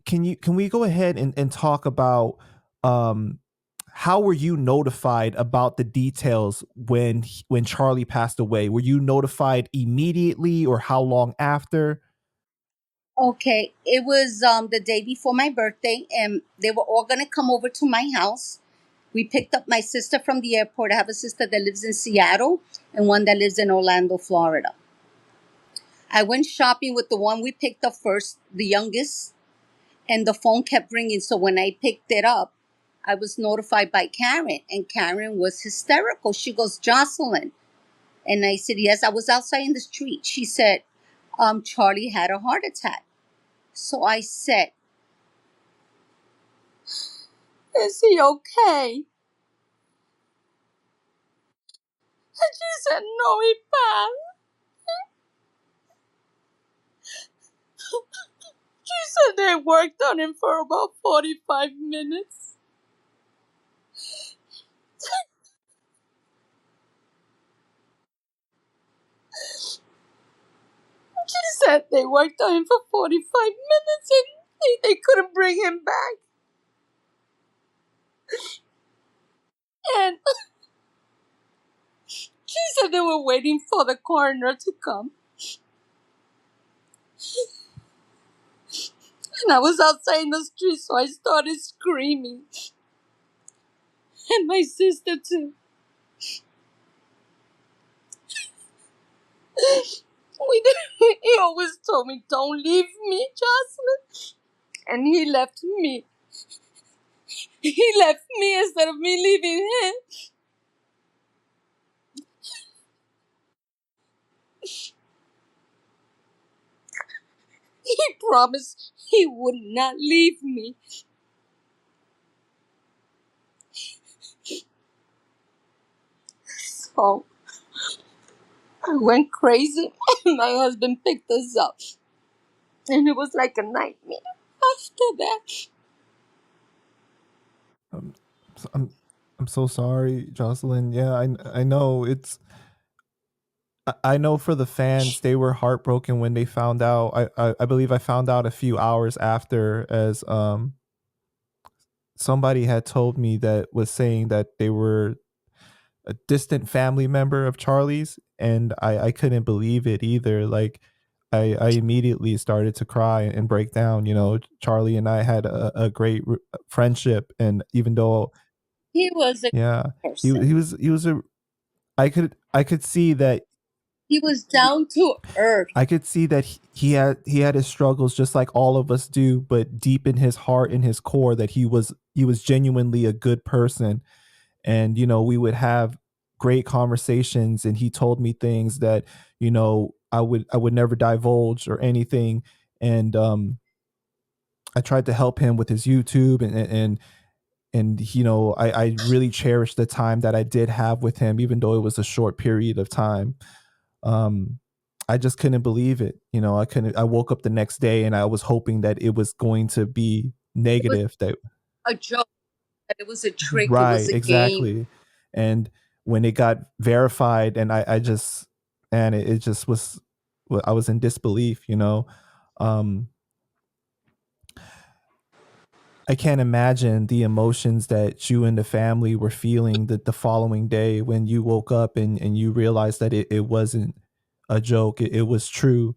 Can we go ahead and talk about um how were you notified about the details when Charlie passed away? Were you notified immediately or how long after? Okay, it was the day before my birthday, and they were all gonna come over to my house. We picked up my sister from the airport. I have a sister that lives in Seattle and one that lives in Orlando, Florida. I went shopping with the one we picked up first, the youngest, and the phone kept ringing. So when I picked it up, I was notified by Karen, and Karen was hysterical. She goes, Jocelyn. And I said, yes, I was outside in the street. She said, Charlie had a heart attack. So I said, is he okay? And she said, no, he passed. She said they worked on him for about 45 minutes. She said they worked on him for 45 minutes and they couldn't bring him back. And she said they were waiting for the coroner to come. And I was outside in the street, so I started screaming. And my sister, too. He always told me, don't leave me, Jocelyn. And he left me. He left me instead of me leaving him. He promised he would not leave me. So I went crazy. My husband picked us up. And it was like a nightmare after that. Um, I'm so sorry, Jocelyn. Yeah, I know it's I know for the fans, they were heartbroken when they found out. I believe I found out a few hours after, as somebody had told me that was saying that they were a distant family member of Charlie's, and I couldn't believe it either. Like I immediately started to cry and break down. You know, Charlie and I had a great friendship, and even though, He was a yeah, person. he was a I could see that He was down to earth. I could see that he had his struggles just like all of us do, but deep in his heart, in his core, that he was genuinely a good person. And you know, we would have great conversations, and he told me things that, you know, I would never divulge or anything. And I tried to help him with his YouTube, and you know, I really cherished the time that I did have with him, even though it was a short period of time. um I just couldn't believe it. You know, I woke up the next day and I was hoping that it was going to be It was negative, that a joke. It was a trick. It was right, a game. exactly. And when it got verified, and I just, and it just was, well, I was in disbelief, you know. um I can't imagine the emotions that you and the family were feeling the following day when you woke up and you realized that it wasn't a joke, it was true.